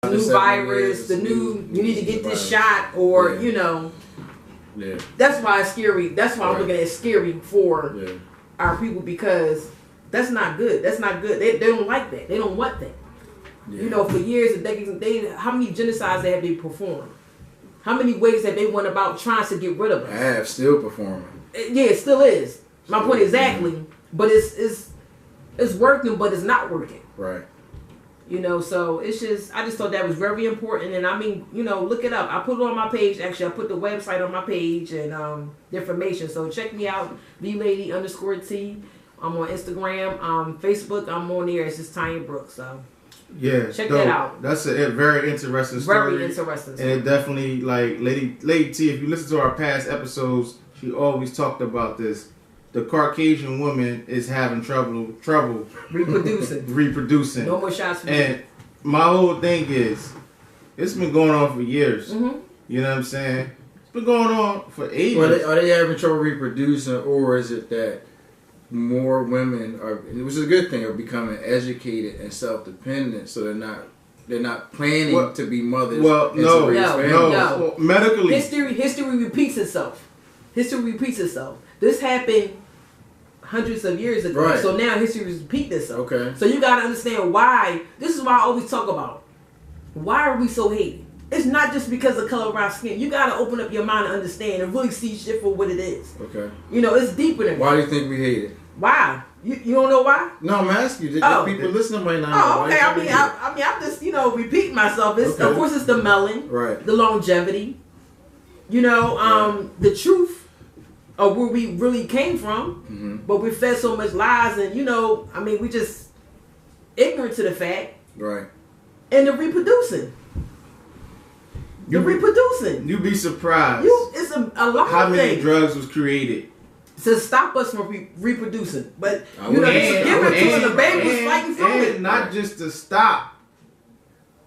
new virus, the new you need to get this shot, or you know. Yeah. That's why it's scary. That's why I'm looking at it scary for our people, because that's not good. That's not good. They don't like that. They don't want that. Yeah. You know, for years and decades, how many genocides have they performed? How many ways have they went about trying to get rid of us? I have still performing. Yeah, it still is. My point exactly. But it's working, but it's not working. Right. You know, so it's just, I just thought that was very important. And I mean, you know, look it up. I put it on my page. Actually, I put the website on my page and the information. So check me out, VLady_T. I'm on Instagram. Facebook, I'm on there. It's just Tanya Brooks. So yeah, check that out. That's a very interesting story. Very interesting story. And it definitely, like, Lady T, if you listen to our past episodes, she always talked about this. The Caucasian woman is having trouble reproducing. No more shots for me. And my whole thing is, it's been going on for years. Mm-hmm. You know what I'm saying? It's been going on for ages. Well, are they having trouble reproducing, or is it that more women are, which is a good thing, are becoming educated and self-dependent, so they're not planning to be mothers? Well, no. Well, medically, history repeats itself. This happened hundreds of years ago. Right. So now history repeats itself. Okay. So you got to understand why. This is why I always talk about, why are we so hated? It's not just because of color of our skin. You got to open up your mind and understand and really see shit for what it is. Okay. You know, it's deeper than that. Why do you think we hate it? Why? You don't know why? No, I'm asking you. People listening right now. Oh, okay. I'm just, repeating myself. Of course, it's the melanin. Right. The longevity. You know, the truth of where we really came from, but we fed so much lies, and we just ignorant to the fact, right? And the reproducing, You'd be surprised. It's a lot. How of many things drugs was created to stop us from reproducing? But this was given to us. The baby was fighting for it, not just to stop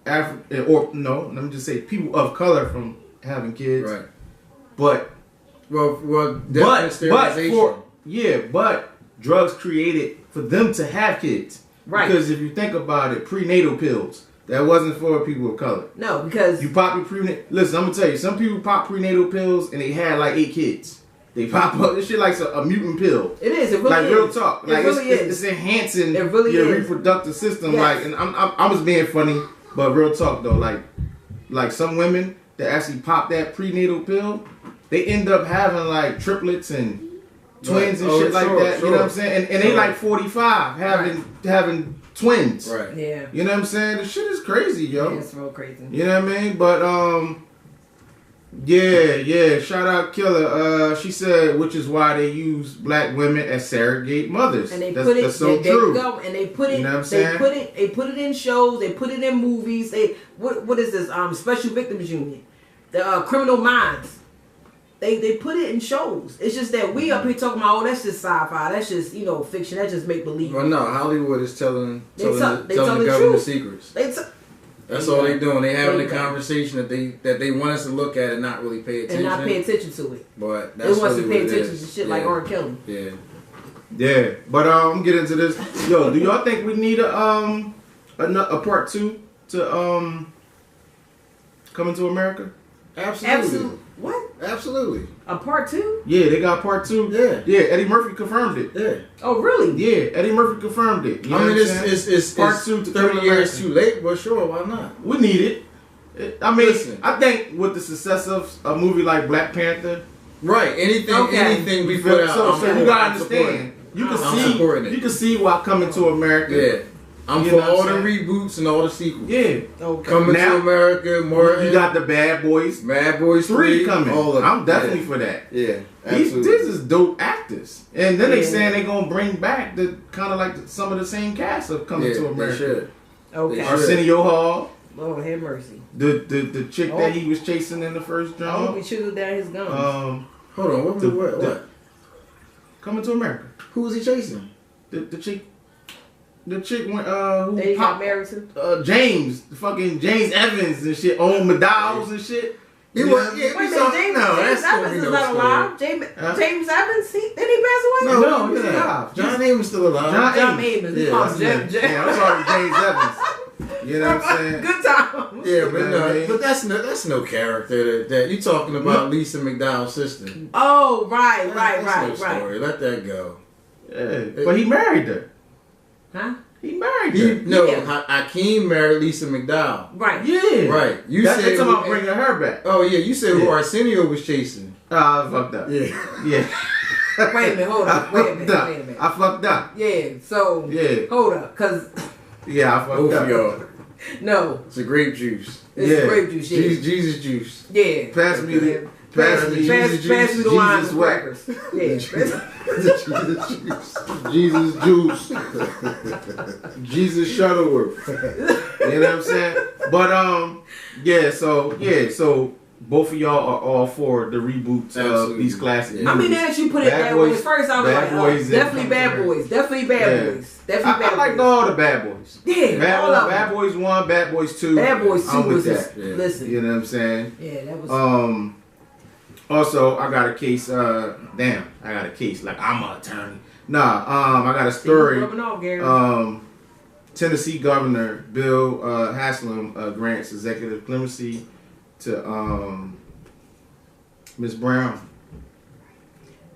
let me just say people of color from having kids, right? But but drugs created for them to have kids. Right. Because if you think about it, prenatal pills, that wasn't for people of color. No, because you pop your prenatal. Listen, I'm gonna tell you, some people pop prenatal pills and they had like 8 kids. They pop up. This shit like a mutant pill. It is. It really like is. Real talk. Like it's enhancing really your reproductive system. Yes. Like, and I was being funny, but real talk though. Like some women that actually pop that prenatal pill, they end up having like triplets and twins and shit like that. You know what I'm saying? And they like 45 having twins. Right. Yeah. You know what I'm saying? The shit is crazy, yo. Yeah, it's real crazy. You know what I mean? But yeah. Shout out Killer. She said, which is why they use black women as surrogate mothers. And they that's so true. And they put it. You know what I'm saying? They put it in shows. They put it in movies. What is this? Special Victims Union, the Criminal Minds. They put it in shows. It's just that we up here talking about, that's just sci-fi. That's just, fiction. That's just make-believe. Well, no, Hollywood is telling the the government truth. secrets. That's all they doing. They having a conversation that they want us to look at and not really pay attention. And not pay attention to it. But that's they want us really to pay attention to shit like R. Kelly. Yeah. Yeah. But I'm getting into this. Yo, do y'all think we need a part 2 to Coming to America? Absolutely. What? Absolutely. A part 2? Yeah, they got part 2. Yeah. Eddie Murphy confirmed it. Yeah. Oh, really? Yeah, Eddie Murphy confirmed it. It's part 2 to 30 years too late, but sure, why not? We need it. I think with the success of a movie like Black Panther, right? Anything we put out. So you gotta understand. You can see why Coming to America. Yeah. I'm for all the reboots and all the sequels. Yeah. Okay. Coming to America, Martin. You got the Bad Boys 3 coming. I'm definitely for that. Yeah. Absolutely. These is dope actors. And then they saying they gonna bring back the kind of like some of the same cast of Coming to America. They should. Okay. Arsenio Hall. Lord have mercy. The chick that he was chasing in the first drum. I hope he shooting down his gun. Hold on. What? Coming to America. Who was he chasing? The chick. The chick went who they got married to? James Evans and shit, owned McDowell's and shit. James Evans is not alive. James Evans, did he pass away? No, he's alive. John Amos still alive. John Amos. I'm sorry, James Evans. You know what I'm saying? Good times. Yeah, but no, but that's no character that you talking about. Lisa McDowell's sister. Oh, right. No story. Let that go. Yeah, but he married her. Huh? He married her. No, Yeah. Hakeem married Lisa McDowell. Right. Yeah. Right. You That's said talking about bringing her back. Oh yeah, you said who Arsenio was chasing. I fucked up. Yeah. Yeah. Wait a minute, hold on. Wait a minute. I fucked up. Yeah, so hold up, cause yeah, I fucked up. Y'all. No. It's a grape juice. It's grape juice, yeah. Jesus juice. Yeah. Pass me the pass me the wine and crackers. Yeah. Jesus juice. Jesus Shuttleworth. You know what I'm saying? But so both of y'all are all for the reboots of these classic movies. I mean, as you put it that way, first I was like, definitely Bad Boys. Definitely Bad Boys. I like all the Bad Boys. Yeah, Bad Boys 1, Bad Boys 2. Bad Boys 2 was that. Listen. You know what I'm saying? Yeah, that was... Also, I got a case, I got a case. Like, I'm an attorney. I got a story. Tennessee Governor Bill Haslam grants executive clemency to Ms. Brown.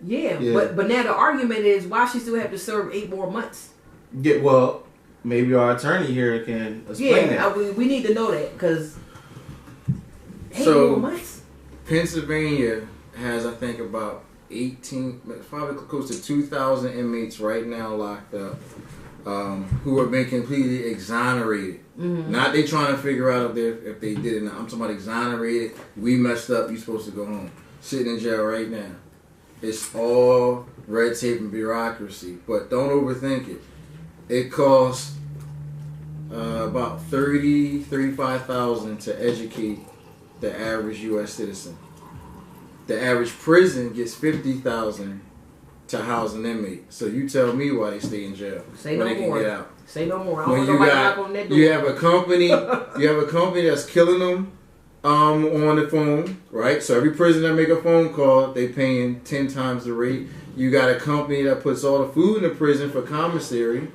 Yeah, but now the argument is why she still have to serve 8 more months. Yeah, well, maybe our attorney here can explain that. We need to know that because 8 more months. Pennsylvania has, I think, about 18, probably close to 2,000 inmates right now locked up who have been completely exonerated. Mm-hmm. Not they trying to figure out if they did it or not. I'm talking about exonerated. We messed up. You supposed to go home. Sitting in jail right now. It's all red tape and bureaucracy. But don't overthink it. It costs about $35,000 to educate the average U.S. citizen. The average prison gets $50,000 to house an inmate. So you tell me why they stay in jail Say when no they can more. get out. Say no more. When you have a company, that's killing them on the phone, right? So every prison that make a phone call, they paying 10 times the rate. You got a company that puts all the food in the prison for commissary.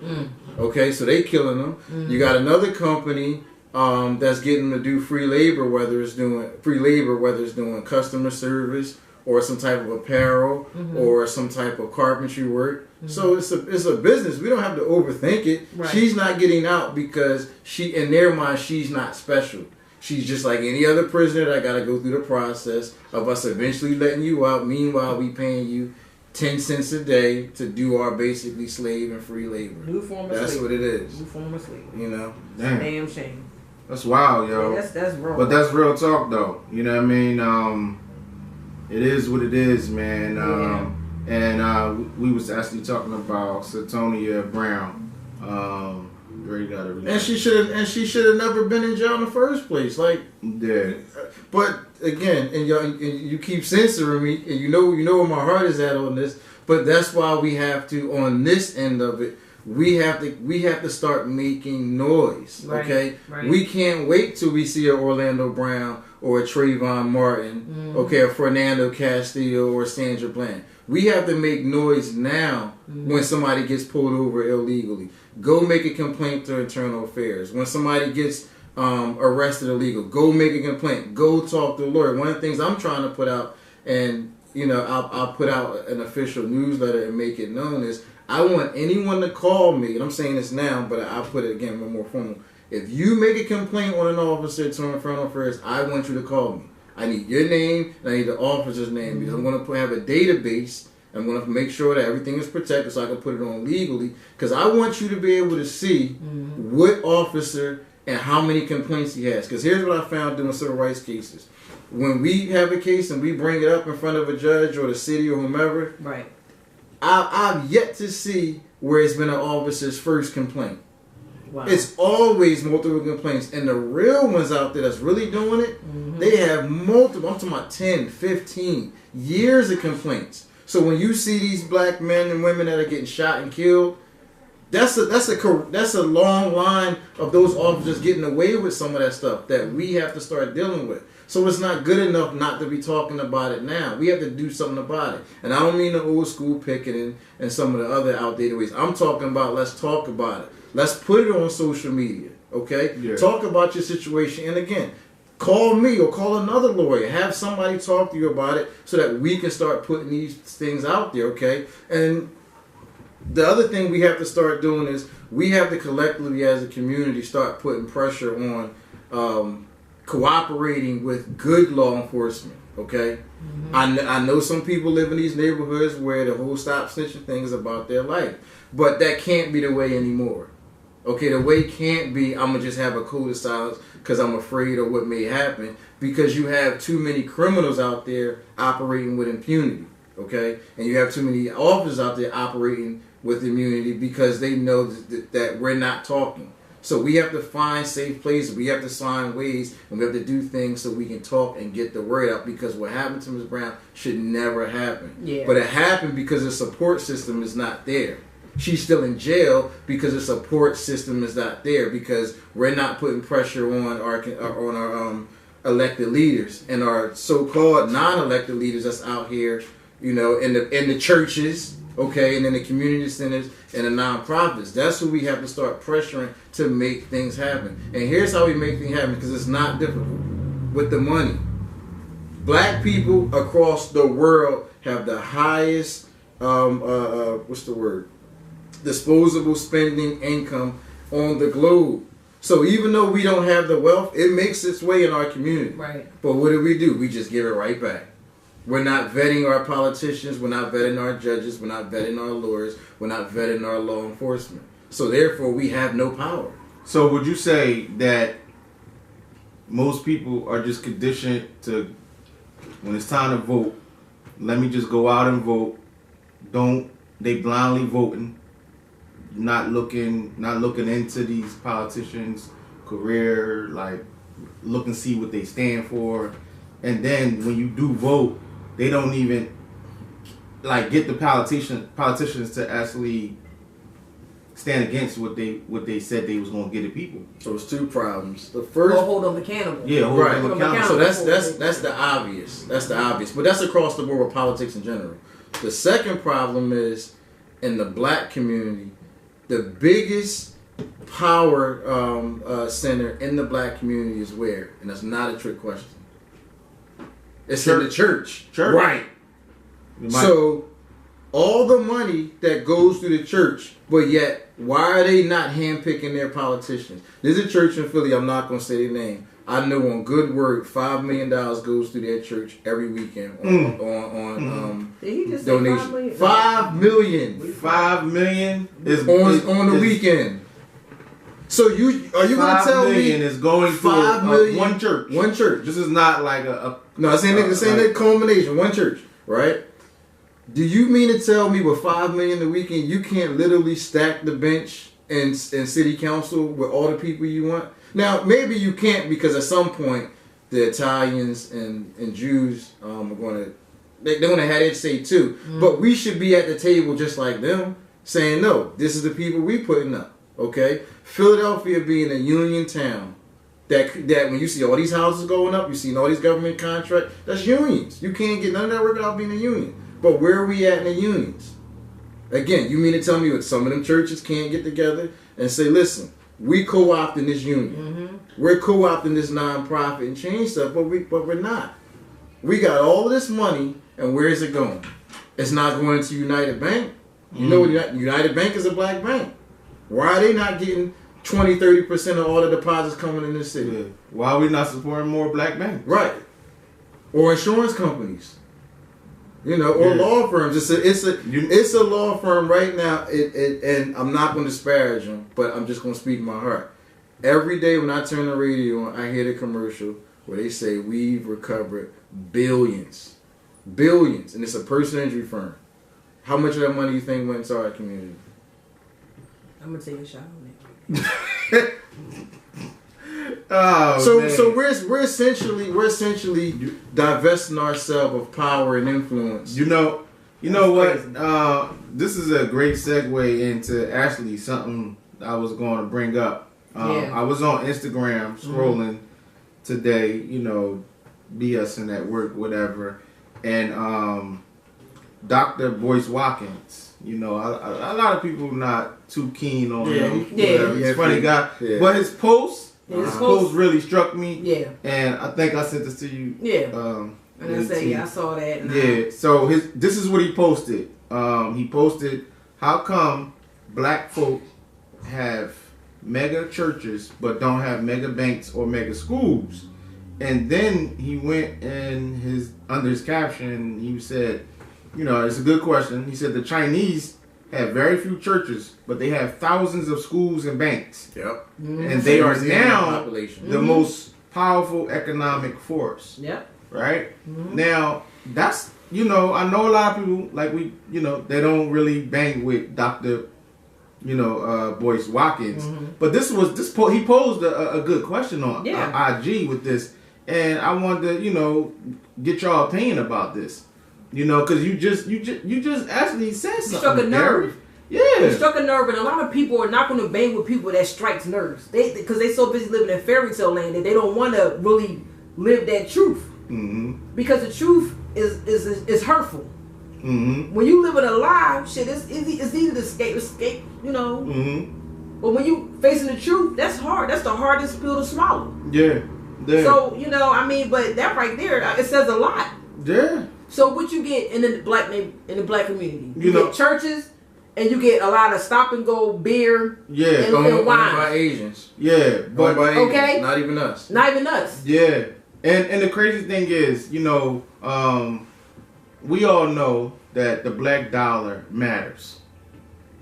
Okay, so they killing them. You got another company that's getting them to do free labor, whether it's doing customer service or some type of apparel or some type of carpentry work. So it's a business. We don't have to overthink it. Right. She's not getting out because in their mind she's not special. She's just like any other prisoner that got to go through the process of us eventually letting you out. Meanwhile, we paying you 10 cents a day to do our basically slave and free labor. New form of That's slavery. what it is. New form of slavery. You know? Damn shame. That's wild, yo. Yeah, that's wrong. But that's real talk, though. You know what I mean? It is what it is, man. And we was actually talking about Satonia Brown. And she should have never been in jail in the first place. Like, yeah. But again, and you keep censoring me, and you know where my heart is at on this. But that's why we have to, on this end of it, we have to start making noise. Right, okay, right. We can't wait till we see a Orlando Brown or a Trayvon Martin, okay, a Fernando Castillo or Sandra Bland. We have to make noise now when somebody gets pulled over illegally. Go make a complaint to Internal Affairs. When somebody gets arrested illegal, go make a complaint. Go talk to a lawyer. One of the things I'm trying to put out, and I'll put out an official newsletter and make it known is I want anyone to call me, and I'm saying this now, but I'll put it again more formal. If you make a complaint on an officer to Internal Affairs, I want you to call me. I need your name, and I need the officer's name, because I'm going to have a database. I'm going to make sure that everything is protected so I can put it on legally, because I want you to be able to see what officer and how many complaints he has. Because here's what I found doing civil rights cases. When we have a case and we bring it up in front of a judge or the city or whomever, right. I've yet to see where it's been an officer's first complaint. Wow. It's always multiple complaints. And the real ones out there that's really doing it, they have multiple, I'm talking about 10, 15 years of complaints. So when you see these black men and women that are getting shot and killed, that's a long line of those officers getting away with some of that stuff that we have to start dealing with. So it's not good enough not to be talking about it now. We have to do something about it. And I don't mean the old school picketing and some of the other outdated ways. I'm talking about let's talk about it. Let's put it on social media. Okay? Yeah. Talk about your situation. And again, call me or call another lawyer. Have somebody talk to you about it so that we can start putting these things out there, okay? And the other thing we have to start doing is we have to collectively as a community start putting pressure on cooperating with good law enforcement, okay? I know some people live in these neighborhoods where the whole stop snitching thing is about their life. But that can't be the way anymore. Okay, the way can't be I'm going to just have a code of silence because I'm afraid of what may happen, because you have too many criminals out there operating with impunity, okay? And you have too many officers out there operating with immunity because they know that we're not talking. So we have to find safe places. We have to find ways, and we have to do things so we can talk and get the word out, because what happened to Ms. Brown should never happen. Yeah. But it happened because the support system is not there. She's still in jail because the support system is not there, because we're not putting pressure on our elected leaders and our so-called non-elected leaders that's out here, you know, in the churches, okay, and in the community centers and the nonprofits. That's who we have to start pressuring to make things happen. And here's how we make things happen, because it's not difficult. With the money, black people across the world have the highest disposable spending income on the globe. So even though we don't have the wealth, it makes its way in our community. Right. But what do? We just give it right back. We're not vetting our politicians. We're not vetting our judges. We're not vetting our lawyers. We're not vetting our law enforcement. So therefore, we have no power. So would you say that most people are just conditioned to, when it's time to vote, let me just go out and vote. They blindly voting, not looking into these politicians' career, like look and see what they stand for. And then when you do vote, they don't even like get the politicians to actually stand against what they said they was going to get at people. So it's two problems. The first, hold them accountable. Yeah, hold them accountable. So that's the obvious. That's the obvious. But that's across the board with politics in general. The second problem is in the black community, the biggest power center in the black community is where? And that's not a trick question. It's in the church. Right. So all the money that goes through the church, but yet why are they not handpicking their politicians? There's a church in Philly, I'm not going to say their name. I know on good word, $5 million goes through their church every weekend on Did he just donation. Say $5 million? $5 million is on the weekend. So are you going to tell me is going $5 million one church? One church. This is not like a no. It's saying that culmination. One church, right? Do you mean to tell me with $5 million a weekend you can't literally stack the bench in city council with all the people you want? Now maybe you can't, because at some point the Italians and Jews are going to they're going to have their say too. But we should be at the table just like them, saying no. This is the people we putting up. Okay, Philadelphia being a union town, that when you see all these houses going up, you see all these government contracts, that's unions. You can't get none of that work without being a union. But where are we at in the unions? Again, you mean to tell me that some of them churches can't get together and say, listen, we co-opting this union. We're co-opting this nonprofit and change stuff, but we're not. We got all of this money, and where is it going? It's not going to United Bank. You know, United Bank is a black bank. Why are they not getting 20-30% of all the deposits coming in this city? Yeah. Why are we not supporting more black banks? Right. Or insurance companies. You know, or law firms. It's a law firm right now. And I'm not going to disparage them, but I'm just going to speak my heart. Every day when I turn the radio on, I hear the commercial where they say we've recovered billions, and it's a personal injury firm. How much of that money do you think went into our community? I'm gonna take a shot on it. So we're essentially divesting ourselves of power and influence. You know what? This is a great segue into actually something I was going to bring up. I was on Instagram scrolling today, BSing at work, whatever, and Dr. Boyce Watkins. You know, a lot of people not too keen on him. Yeah. He's a funny guy. Yeah. But his post really struck me. Yeah. And I think I sent this to you. Yeah. And I say, I saw that. And So this is what he posted. He posted, how come black folk have mega churches but don't have mega banks or mega schools? And then he went in under his caption, he said, you know, it's a good question. He said the Chinese have very few churches, but they have thousands of schools and banks. Yep. Mm-hmm. And they are now the most powerful economic force. Yep. Right? Mm-hmm. Now, that's, you know, I know a lot of people, like they don't really bang with Dr. Boyce Watkins. Mm-hmm. But he posed a good question on IG with this. And I wanted to, get y'all opinion about this. You know, because you just actually said something. You struck a nerve. Yeah. You struck a nerve, and a lot of people are not going to bang with people that strikes nerves. Because they're so busy living in fairy tale land that they don't want to really live that truth. Mm-hmm. Because the truth is hurtful. Mm-hmm. When you live in a lie, shit, it's easy to escape, Mm-hmm. But when you facing the truth, that's hard. That's the hardest pill to swallow. Yeah. So, but that right there, it says a lot. Yeah. So what you get in the black community? You get churches, and you get a lot of stop and go beer. Yeah, and wine by Asians. Yeah, but by Asians, not even us. Not even us. Yeah, and the crazy thing is, we all know that the black dollar matters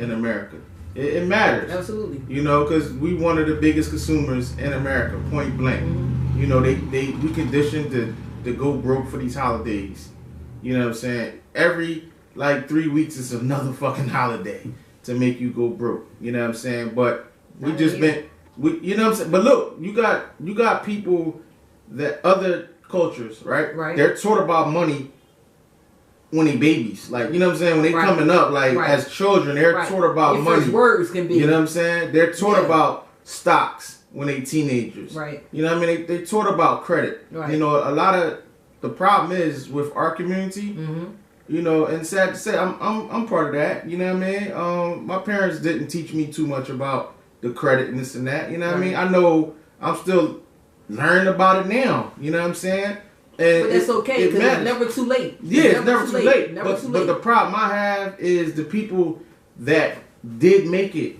in America. It matters. Absolutely. Because we one of the biggest consumers in America, point blank. Mm-hmm. We conditioned to go broke for these holidays. You know what I'm saying? Every 3 weeks is another fucking holiday to make you go broke. You know what I'm saying? But you know what I'm saying? But look, you got people that other cultures, right? Right. They're taught about money when they babies. You know what I'm saying? When they coming up, as children, they're taught about your money. First words can be. You know what I'm saying? They're taught about stocks when they teenagers. Right. You know what I mean? They taught about credit. Right. A lot of the problem is with our community, and sad to say, I'm part of that. You know what I mean? My parents didn't teach me too much about the credit and this and that. You know what I mean? I know I'm still learning about it now. You know what I'm saying? And but that's okay because it's never too late. It's never too late. But the problem I have is the people that did make it.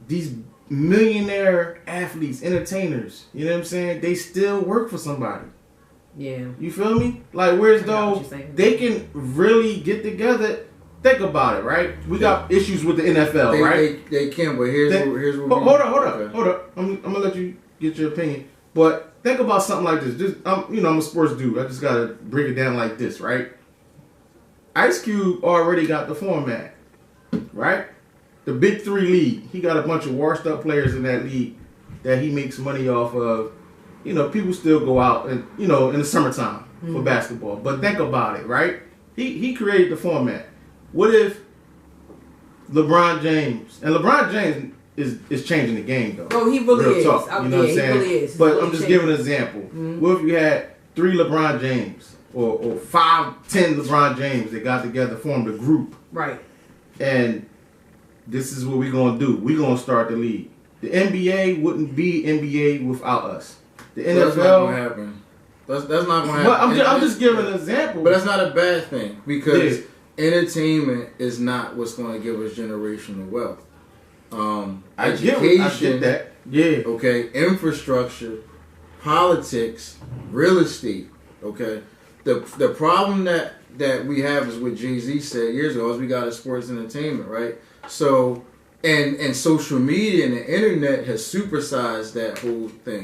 These millionaire athletes, entertainers. You know what I'm saying? They still work for somebody. Yeah. You feel me? Whereas though they can really get together. Think about it, right? We got issues with the NFL, right? They can, but here's what hold up. I'm gonna let you get your opinion. But think about something like this. I'm a sports dude. I just gotta break it down like this, right? Ice Cube already got the format, right? The Big Three league. He got a bunch of washed up players in that league that he makes money off of. People still go out and in the summertime for basketball. But think about it, right? He created the format. What if LeBron James is changing the game though? Oh, he really is. Talk, you know what I'm saying? He really is. But I'm just giving an example. Mm-hmm. What if you had 3 LeBron James or 5, 10 LeBron James that got together, formed a group, right? And this is what we're gonna do. We're gonna start the league. The NBA wouldn't be NBA without us. The NFL. That's not gonna happen. That's not gonna happen. I'm just giving an example. But that's not a bad thing because entertainment is not what's going to give us generational wealth. Education, I get that. Yeah. Okay. Infrastructure, politics, real estate. Okay. The problem that we have is what Jay-Z said years ago is we got a sports entertainment, right? So and social media and the internet has supersized that whole thing.